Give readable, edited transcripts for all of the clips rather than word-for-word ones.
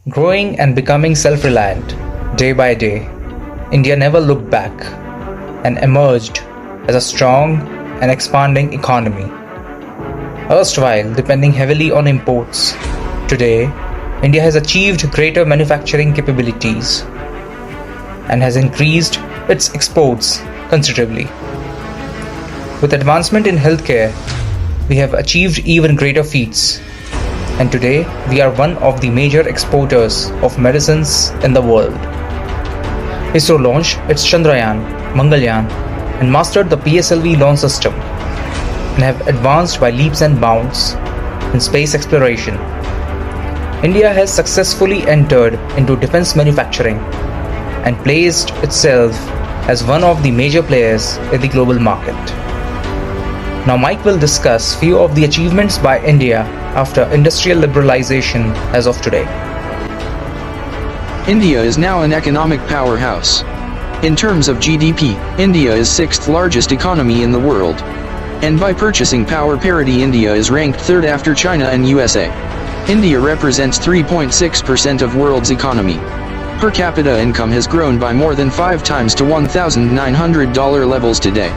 Growing and becoming self-reliant, day by day, India never looked back and emerged as a strong and expanding economy. Erstwhile depending heavily on imports, today India has achieved greater manufacturing capabilities and has increased its exports considerably. With advancement in healthcare, we have achieved even greater feats, and today we are one of the major exporters of medicines in the world. ISRO launched its Chandrayaan, Mangalyaan, and mastered the PSLV launch system, and have advanced by leaps and bounds in space exploration. India has successfully entered into defense manufacturing and placed itself as one of the major players in the global market. Now Mike will discuss few of the achievements by India after industrial liberalization as of today. India is now an economic powerhouse. In terms of GDP, India is 6th largest economy in the world. And by purchasing power parity, India is ranked 3rd after China and USA. India represents 3.6% of world's economy. Per capita income has grown by more than 5 times to $1,900 levels today.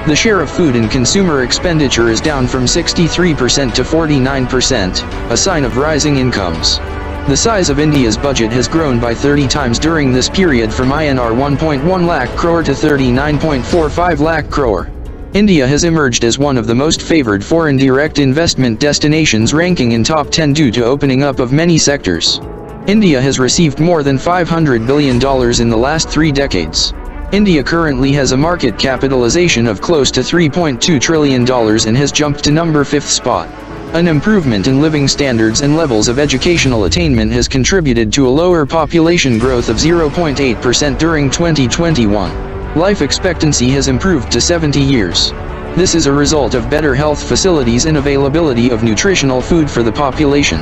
The share of food in consumer expenditure is down from 63% to 49%, a sign of rising incomes. The size of India's budget has grown by 30 times during this period from INR 1.1 lakh crore to 39.45 lakh crore. India has emerged as one of the most favored foreign direct investment destinations, ranking in top 10 due to opening up of many sectors. India has received more than $500 billion in the last 3 decades. India currently has a market capitalization of close to $3.2 trillion and has jumped to number 5th spot. An improvement in living standards and levels of educational attainment has contributed to a lower population growth of 0.8% during 2021. Life expectancy has improved to 70 years. This is a result of better health facilities and availability of nutritional food for the population.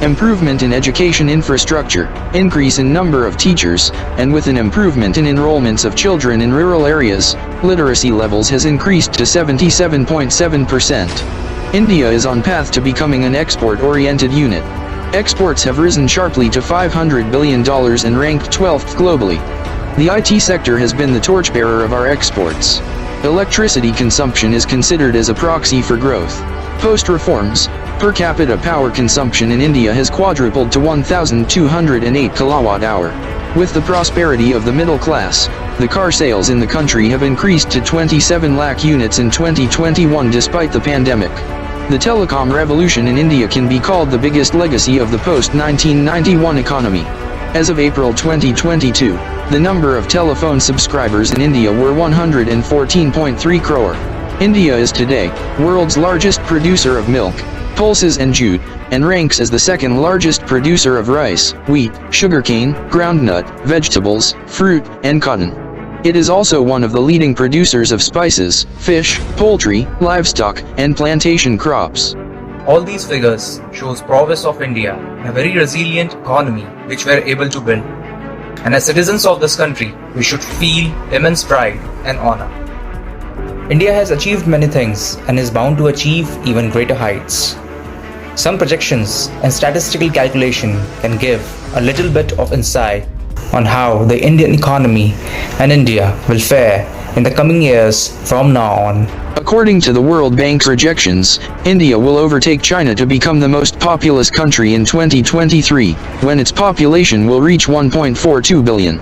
Improvement in education infrastructure, increase in number of teachers, and with an improvement in enrollments of children in rural areas, literacy levels has increased to 77.7%. India is on path to becoming an export-oriented unit. Exports have risen sharply to $500 billion and ranked 12th globally. The IT sector has been the torchbearer of our exports. Electricity consumption is considered as a proxy for growth. Post-reforms, per capita power consumption in India has quadrupled to 1,208 kWh. With the prosperity of the middle class, the car sales in the country have increased to 27 lakh units in 2021 despite the pandemic. The telecom revolution in India can be called the biggest legacy of the post-1991 economy. As of April 2022, the number of telephone subscribers in India were 114.3 crore. India is today world's largest producer of milk, pulses and jute, and ranks as the 2nd largest producer of rice, wheat, sugarcane, groundnut, vegetables, fruit, and cotton. It is also one of the leading producers of spices, fish, poultry, livestock, and plantation crops. All these figures shows prowess of India in a very resilient economy which we are able to build. And as citizens of this country, we should feel immense pride and honor. India has achieved many things and is bound to achieve even greater heights. Some projections and statistical calculation can give a little bit of insight on how the Indian economy and India will fare in the coming years from now on. According to the World Bank projections, India will overtake China to become the most populous country in 2023, when its population will reach 1.42 billion.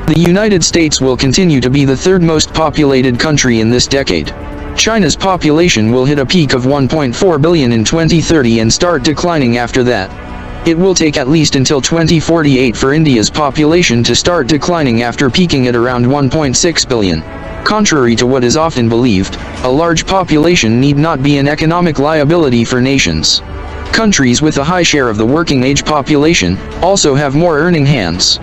The United States will continue to be the 3rd most populated country in this decade. China's population will hit a peak of 1.4 billion in 2030 and start declining after that. It will take at least until 2048 for India's population to start declining after peaking at around 1.6 billion. Contrary to what is often believed, a large population need not be an economic liability for nations. Countries with a high share of the working age population also have more earning hands.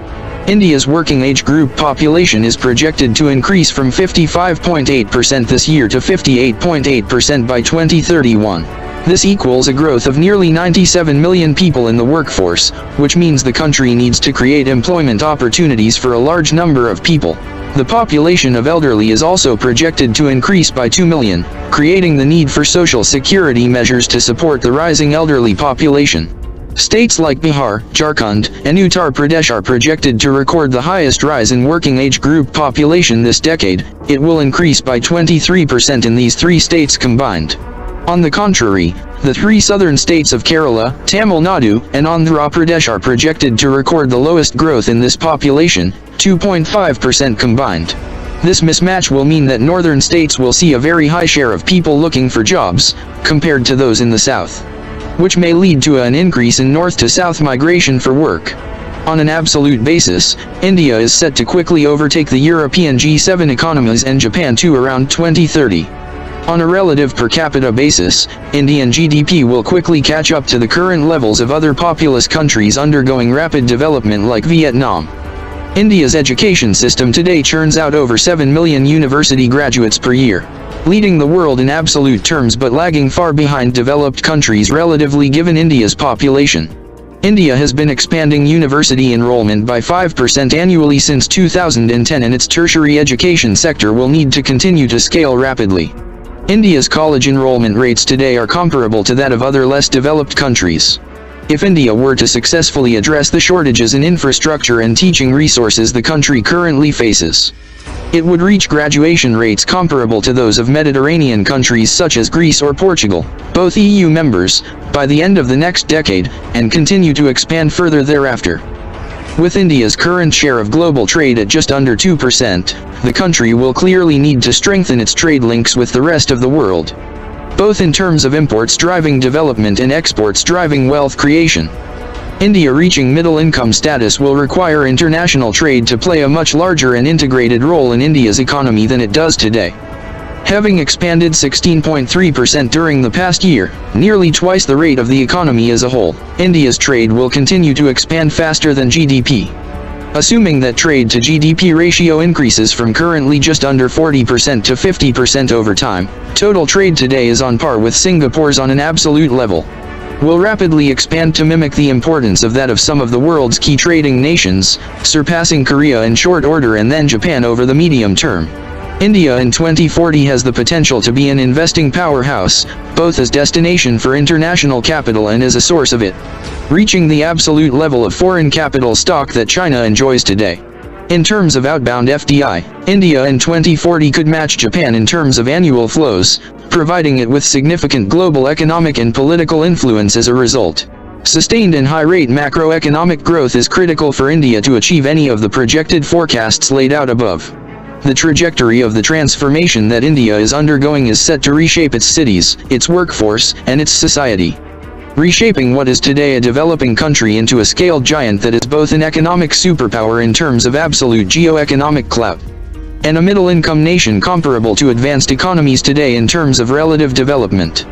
India's working age group population is projected to increase from 55.8% this year to 58.8% by 2031. This equals a growth of nearly 97 million people in the workforce, which means the country needs to create employment opportunities for a large number of people. The population of elderly is also projected to increase by 2 million, creating the need for social security measures to support the rising elderly population. States like Bihar, Jharkhand, and Uttar Pradesh are projected to record the highest rise in working age group population this decade. It will increase by 23% in these three states combined. On the contrary, the three southern states of Kerala, Tamil Nadu, and Andhra Pradesh are projected to record the lowest growth in this population, 2.5% combined. This mismatch will mean that northern states will see a very high share of people looking for jobs, compared to those in the south, which may lead to an increase in north to south migration for work. On an absolute basis, India is set to quickly overtake the European G7 economies and Japan too around 2030. On a relative per capita basis, Indian GDP will quickly catch up to the current levels of other populous countries undergoing rapid development like Vietnam. India's education system today churns out over 7 million university graduates per year, leading the world in absolute terms but lagging far behind developed countries relatively given India's population. India has been expanding university enrollment by 5% annually since 2010, and its tertiary education sector will need to continue to scale rapidly. India's college enrollment rates today are comparable to that of other less developed countries. If India were to successfully address the shortages in infrastructure and teaching resources the country currently faces, it would reach graduation rates comparable to those of Mediterranean countries such as Greece or Portugal, both EU members, by the end of the next decade, and continue to expand further thereafter. With India's current share of global trade at just under 2%, the country will clearly need to strengthen its trade links with the rest of the world, both in terms of imports driving development and exports driving wealth creation. India reaching middle-income status will require international trade to play a much larger and integrated role in India's economy than it does today. Having expanded 16.3% during the past year, nearly twice the rate of the economy as a whole, India's trade will continue to expand faster than GDP. Assuming that trade to GDP ratio increases from currently just under 40% to 50% over time, total trade today is on par with Singapore's on an absolute level. Will rapidly expand to mimic the importance of that of some of the world's key trading nations, surpassing Korea in short order and then Japan over the medium term. India in 2040 has the potential to be an investing powerhouse, both as destination for international capital and as a source of it, reaching the absolute level of foreign capital stock that China enjoys today. In terms of outbound FDI, India in 2040 could match Japan in terms of annual flows, providing it with significant global economic and political influence as a result. Sustained and high-rate macroeconomic growth is critical for India to achieve any of the projected forecasts laid out above. The trajectory of the transformation that India is undergoing is set to reshape its cities, its workforce, and its society, reshaping what is today a developing country into a scaled giant that is both an economic superpower in terms of absolute geo-economic clout, and a middle-income nation comparable to advanced economies today in terms of relative development.